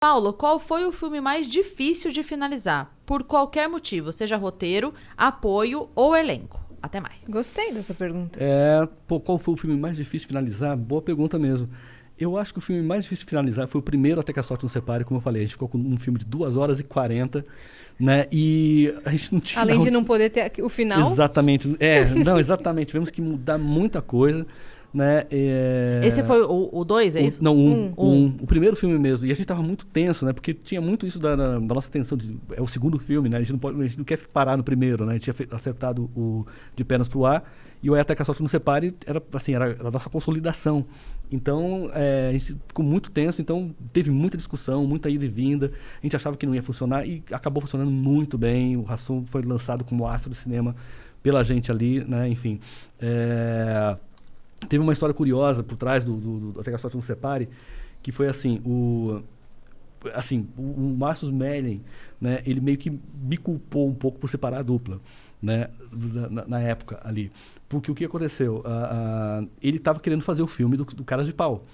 Paulo, qual foi o filme mais difícil de finalizar? Por qualquer motivo, seja roteiro, apoio ou elenco. Até mais. Gostei dessa pergunta. Qual foi o filme mais difícil de finalizar? Boa pergunta mesmo. Eu acho que o filme mais difícil de finalizar foi o primeiro Até que a Sorte Nos Separe, como eu falei. A gente ficou com um filme de 2 horas e 40, né? E a gente não tinha... Além de não poder ter o final. Exatamente. Não, exatamente. Tivemos que mudar muita coisa, né? Esse foi o 2, é isso? Não, o primeiro filme mesmo. E a gente tava muito tenso, né? Porque tinha muito isso da nossa tensão. É o segundo filme, né? A gente não quer parar no primeiro, né? A gente tinha acertado o De Pernas pro Ar. E o Até que a Sorte Nos Separe era a nossa consolidação. Então, a gente ficou muito tenso, então teve muita discussão, muita ida e vinda. A gente achava que não ia funcionar e acabou funcionando muito bem. O Hassum foi lançado como astro do cinema pela gente ali, né? Enfim. Teve uma história curiosa por trás do Até que a Sorte Nos Separe, que foi assim, o Márcio Smelling, né? Ele meio que me culpou um pouco por separar a dupla, né? Na época ali. Porque o que aconteceu? Ele estava querendo fazer o filme do Caras de Pau.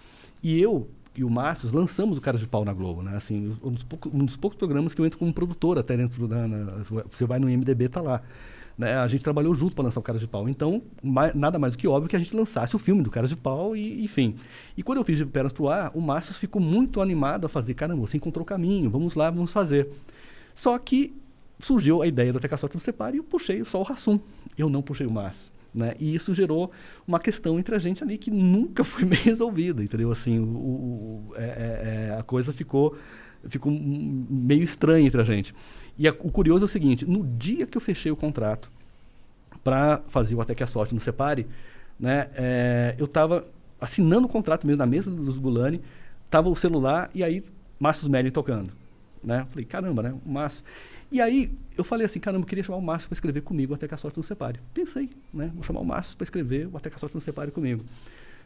E eu e o Márcio lançamos o Caras de Pau na Globo, né? Assim, um dos poucos programas que eu entro como produtor até dentro você vai no IMDb, tá lá. Né? A gente trabalhou junto para lançar o Caras de Pau. Então, nada mais do que óbvio que a gente lançasse o filme do Caras de Pau e enfim. E quando eu fiz De Pernas pro Ar, o Márcio ficou muito animado a fazer. Caramba, você encontrou o caminho, vamos lá, vamos fazer. Só que surgiu a ideia do Até que a Sorte Nos Separe e eu puxei só o Hassum. Eu não puxei o Márcio. Né? E isso gerou uma questão entre a gente ali que nunca foi bem resolvida, entendeu? Assim, a coisa ficou meio estranha entre a gente. E o curioso é o seguinte, no dia que eu fechei o contrato para fazer o Até que a Sorte Nos Separe, né, eu estava assinando o contrato mesmo na mesa do Zbulani, estava o celular e aí Márcio Smelling tocando. Né? Falei, caramba, né? O Márcio... E aí, eu falei assim, caramba, eu queria chamar o Márcio para escrever comigo Até que a Sorte Nos Separe. Pensei, né? Vou chamar o Márcio para escrever o Até que a Sorte Nos Separe comigo.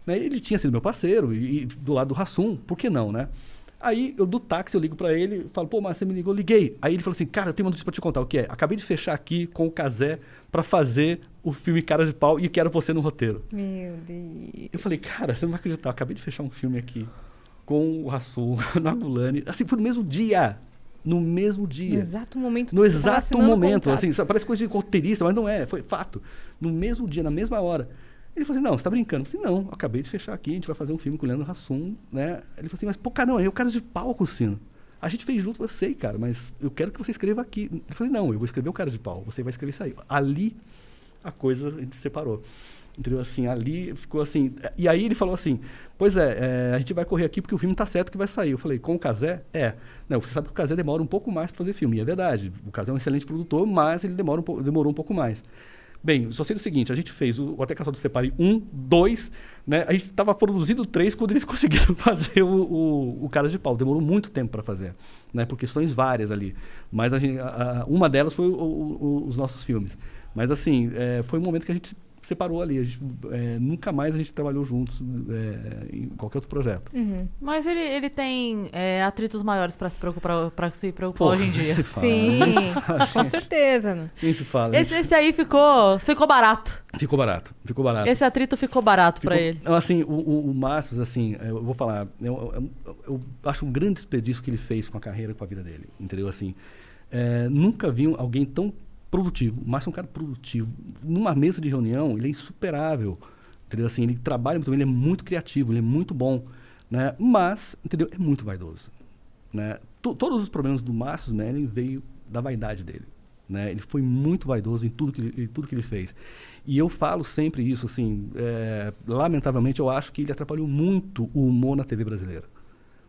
Né? Ele tinha sido meu parceiro, e do lado do Hassum, por que não, né? Aí, do táxi, eu ligo para ele, falo, pô, Márcio, você me ligou? Liguei. Aí ele falou assim, cara, eu tenho uma notícia para te contar, o que é? Acabei de fechar aqui com o Cazé para fazer o filme Cara de Pau e quero você no roteiro. Meu Deus. Eu falei, cara, você não vai acreditar, eu acabei de fechar um filme aqui com o Hassum, na Gulani, assim, foi no mesmo dia. No mesmo dia. No exato momento. No exato momento. Assim, parece coisa de roteirista, mas não é. Foi fato. No mesmo dia, na mesma hora. Ele falou assim, não, você tá brincando. Eu falei, não, eu acabei de fechar aqui, a gente vai fazer um filme com o Leandro Hassum, né? Ele falou assim, mas pô, caramba, eu Cara de Pau com o Sino. A gente fez junto, eu sei, cara, mas eu quero que você escreva aqui. Eu falei, não, eu vou escrever o Cara de Pau, você vai escrever isso aí. Ali, a coisa, a gente separou. Entendeu? Assim, ali ficou assim... E aí ele falou assim, pois a gente vai correr aqui porque o filme tá certo que vai sair. Eu falei, com o Cazé? Não, você sabe que o Cazé demora um pouco mais para fazer filme. E é verdade, o Cazé é um excelente produtor, mas ele demorou um pouco mais. Bem, só sei o seguinte, a gente fez o Até que a Sorte Nos Separe 1, 2, né? A gente estava produzindo 3 quando eles conseguiram fazer o Cara de Pau. Demorou muito tempo para fazer, né? Por questões várias ali. Mas uma delas foi os nossos filmes. Mas assim, foi um momento que a gente separou ali. Nunca mais a gente trabalhou juntos em qualquer outro projeto. Uhum. Mas ele tem atritos maiores para se preocupar hoje em dia. Sim, com certeza. Né? Nem se fala. Esse aí ficou barato. Ficou barato. Esse atrito ficou barato para ele. Assim, o Márcio, assim, eu vou falar, eu acho um grande desperdício que ele fez com a carreira, com a vida dele. Entendeu? Assim, nunca vi alguém tão produtivo. O Márcio é um cara produtivo. Numa mesa de reunião, ele é insuperável. Entendeu? Assim, ele trabalha muito bem, ele é muito criativo, ele é muito bom. Né? Mas, entendeu? É muito vaidoso. Né? Todos os problemas do Márcio Smelling veio da vaidade dele. Né? Ele foi muito vaidoso em tudo que ele fez. E eu falo sempre isso, assim, lamentavelmente eu acho que ele atrapalhou muito o humor na TV brasileira.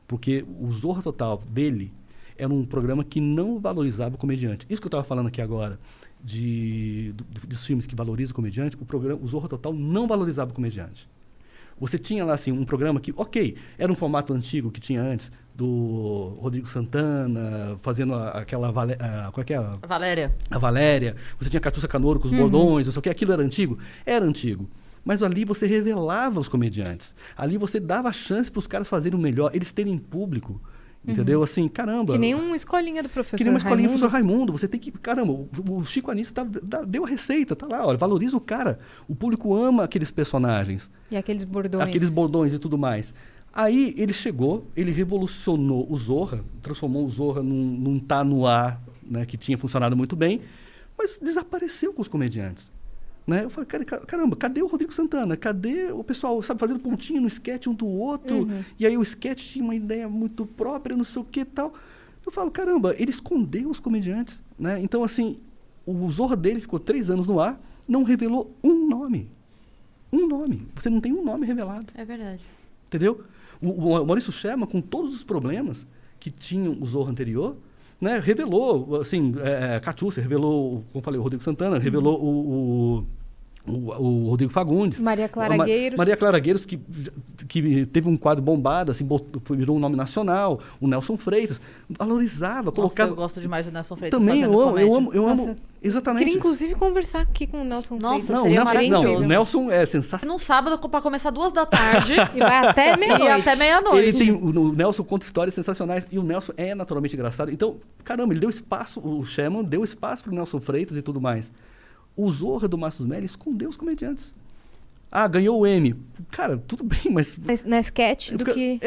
Porque o Zorra Total dele era um programa que não valorizava o comediante. Isso que eu estava falando aqui agora, dos filmes que valorizam o comediante, o Zorra Total não valorizava o comediante. Você tinha lá assim, um programa que, ok, era um formato antigo que tinha antes, do Rodrigo Santana, fazendo aquela... qual é que é? A Valéria. A Valéria. Você tinha Catuça Canoro com os bordões, não sei o que, aquilo era antigo? Era antigo. Mas ali você revelava os comediantes. Ali você dava a chance para os caras fazerem o melhor, eles terem público. Entendeu? Assim, caramba. Que nem uma escolinha do professor Raimundo. Que nem uma escolinha do professor Raimundo. Você tem que... Caramba, o Chico Anísio deu a receita, tá lá, olha, valoriza o cara. O público ama aqueles personagens. E aqueles bordões. Aqueles bordões e tudo mais. Aí ele chegou, ele revolucionou o Zorra, transformou o Zorra num tá no ar, né, que tinha funcionado muito bem, mas desapareceu com os comediantes. Né? Eu falei, caramba, cadê o Rodrigo Santana? Cadê o pessoal, sabe, fazendo pontinho no sketch um do outro? E aí o sketch tinha uma ideia muito própria, não sei o que e tal. Eu falo, caramba, ele escondeu os comediantes. Né? Então, assim, o Zorra dele ficou 3 anos no ar, não revelou um nome. Um nome. Você não tem um nome revelado. É verdade. Entendeu? O Maurício Sherman, com todos os problemas que tinham o Zorra anterior, né, revelou, assim, Catiúcia, revelou, como falei, o Rodrigo Santana, revelou o Rodrigo Fagundes. Maria Clara Gueiros. Maria Clara Gueiros, que teve um quadro bombado, assim, virou um nome nacional. O Nelson Freitas valorizava, colocava... Nossa, eu gosto demais do Nelson Freitas também fazendo comédia. eu amo, Nossa, exatamente. Queria, inclusive, conversar aqui com o Nelson Nossa, Freitas. seria o maravilhoso. Nelson é sensacional. Num sábado pra começar 2 da tarde E vai até meia-noite. e até meia-noite. O Nelson conta histórias sensacionais e o Nelson é naturalmente engraçado. Então, caramba, ele deu espaço, o Sherman deu espaço pro Nelson Freitas e tudo mais. O Zorra do Márcio Smelly escondeu os comediantes. Ah, ganhou o M. Cara, tudo bem, mas... Na sketch do que...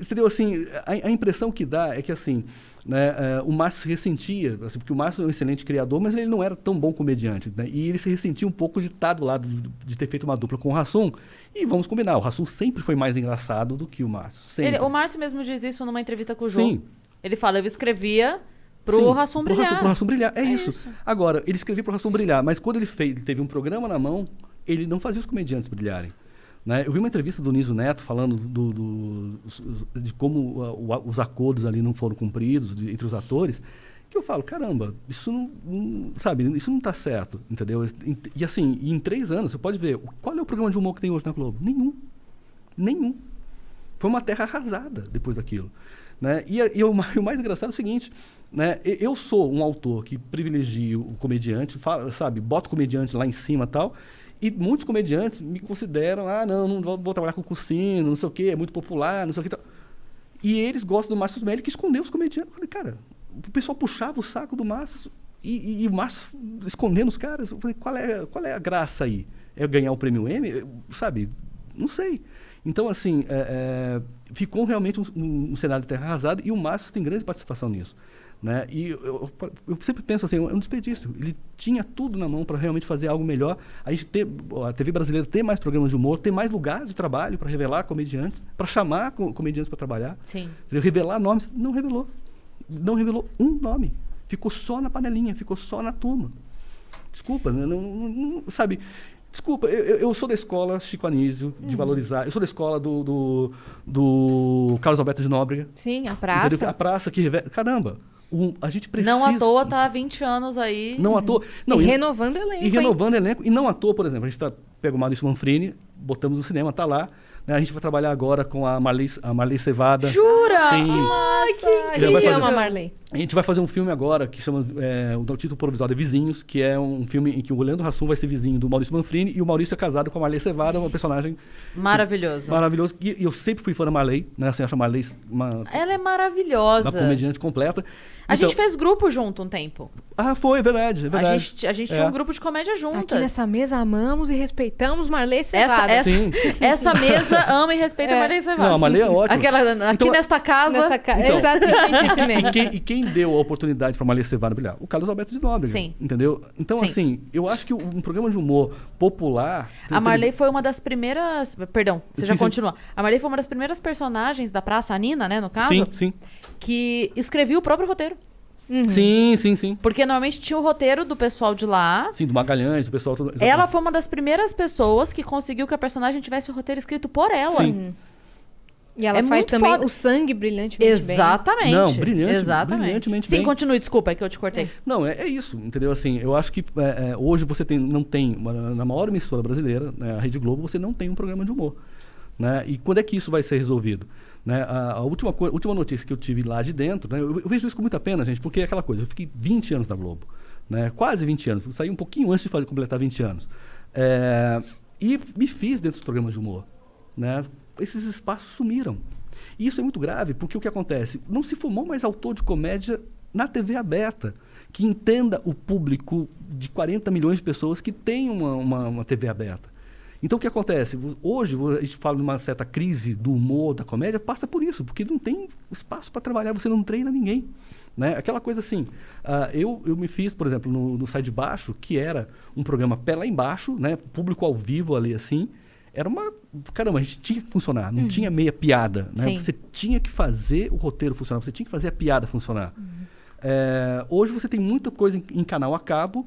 entendeu? Assim, a impressão que dá é que, assim, né, o Márcio se ressentia, assim, porque o Márcio é um excelente criador, mas ele não era tão bom comediante, né? E ele se ressentia um pouco de estar do lado, de ter feito uma dupla com o Hassum. E vamos combinar, o Hassum sempre foi mais engraçado do que o Márcio. Sempre. O Márcio mesmo diz isso numa entrevista com o Jô. Sim. Ele fala, eu escrevia pro Hassum brilhar. Pro Hassum brilhar, é isso. Agora, ele escrevia pro Hassum brilhar, mas quando ele teve um programa na mão, ele não fazia os comediantes brilharem. Né? Eu vi uma entrevista do Niso Neto falando de como os acordos ali não foram cumpridos entre os atores, que eu falo, caramba, isso não sabe, isso não está certo, entendeu? E assim, em 3 anos, você pode ver, qual é o programa de humor que tem hoje na Globo? Nenhum. Foi uma terra arrasada depois daquilo. Né? E o mais engraçado é o seguinte, né? Eu sou um autor que privilegia o comediante, sabe, bota o comediante lá em cima e tal, e muitos comediantes me consideram, não vou trabalhar com Cursino, não sei o quê, é muito popular, não sei o que tal. E eles gostam do Márcio Smelly, que escondeu os comediantes. Eu falei, cara, o pessoal puxava o saco do Márcio e o Márcio escondendo os caras. Eu falei, qual é a graça aí? É ganhar o prêmio M? Sabe? Não sei. Então, assim, ficou realmente um cenário de terra arrasada e o Márcio tem grande participação nisso. Né? E eu sempre penso assim, é um desperdício. Ele tinha tudo na mão para realmente fazer algo melhor. A TV brasileira ter mais programas de humor, ter mais lugar de trabalho para revelar comediantes, para chamar comediantes para trabalhar. Sim. Revelar nomes. Não revelou. Não revelou um nome. Ficou só na panelinha, ficou só na turma. Desculpa, não sabe... Desculpa, eu sou da escola Chico Anísio, de valorizar. Eu sou da escola do Carlos Alberto de Nóbrega. Sim, a praça. Entendeu? A praça que revela... Caramba, a gente precisa... Não à toa tá há 20 anos aí. Não à toa... Não, renovando elenco. E renovando elenco. E não à toa, por exemplo, a gente pega o Maurício Manfrini, botamos no cinema, tá lá. Né? A gente vai trabalhar agora com a Marley Cevada. Jura? Sim. Ai, que A gente ama a Marley. A gente vai fazer um filme agora que chama, o título provisório é Vizinhos, que é um filme em que o Leandro Hassum vai ser vizinho do Maurício Manfrini e o Maurício é casado com a Marley Cevada, uma personagem maravilhoso. Maravilhoso. E eu sempre fui fã da Marley, né? Você acha a Marley ela é maravilhosa. Uma comediante completa. A gente fez grupo junto um tempo. Foi, verdade, é verdade. A gente tinha um grupo de comédia juntas. Aqui nessa mesa amamos e respeitamos Marley Cevada. Essa mesa ama e respeita Marley Cevada. Não, a Marley é ótima. Aqui nesta casa. Exatamente isso mesmo. E quem deu a oportunidade para Marley Cevada brilhar? O Carlos Alberto de Nóbrega. Sim. Entendeu? Então, assim, eu acho que um programa de humor popular... A Marley foi uma das primeiras... Perdão, você já continua. A Marley foi uma das primeiras personagens da praça, a Nina, né, no caso? Sim. Que escrevia o próprio roteiro. Uhum. Sim. Porque normalmente tinha o roteiro do pessoal de lá. Sim, do Magalhães, do pessoal... Tudo, ela foi uma das primeiras pessoas que conseguiu que a personagem tivesse o roteiro escrito por ela. Sim. Uhum. E ela faz também o sangue brilhantemente Exatamente. bem. Não, brilhantemente bem. Sim, continue, desculpa, é que eu te cortei. Não, é isso, entendeu? Assim, eu acho que hoje você não tem, na maior emissora brasileira, né, a Rede Globo, você não tem um programa de humor. Né? E quando é que isso vai ser resolvido? Né? A última notícia que eu tive lá de dentro, né? Eu vejo isso com muita pena, gente, porque é aquela coisa, eu fiquei 20 anos na Globo, né? Quase 20 anos, saí um pouquinho antes de completar 20 anos. E me fiz dentro dos programas de humor. Né? Esses espaços sumiram. E isso é muito grave, porque o que acontece? Não se formou mais autor de comédia na TV aberta, que entenda o público de 40 milhões de pessoas que tem uma TV aberta. Então, o que acontece? Hoje, a gente fala de uma certa crise do humor, da comédia, passa por isso, porque não tem espaço para trabalhar, você não treina ninguém. Né? Aquela coisa assim, eu me fiz, por exemplo, no Sai de Baixo, que era um programa pé lá embaixo, né? Público ao vivo ali, assim. Era uma... Caramba, a gente tinha que funcionar, não tinha meia piada. Né? Você tinha que fazer o roteiro funcionar, você tinha que fazer a piada funcionar. Hoje você tem muita coisa em canal a cabo,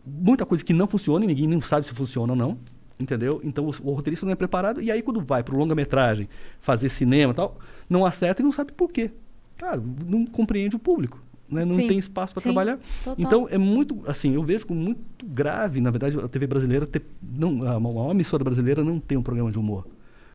muita coisa que não funciona e ninguém não sabe se funciona ou não. Entendeu? Então o roteirista não é preparado, e aí quando vai para o longa-metragem, fazer cinema e tal, não acerta e não sabe por quê. Cara, não compreende o público, né? Não tem espaço para trabalhar. Total. Então é muito, assim, eu vejo como muito grave, na verdade, a TV brasileira, a maior emissora brasileira não tem um programa de humor.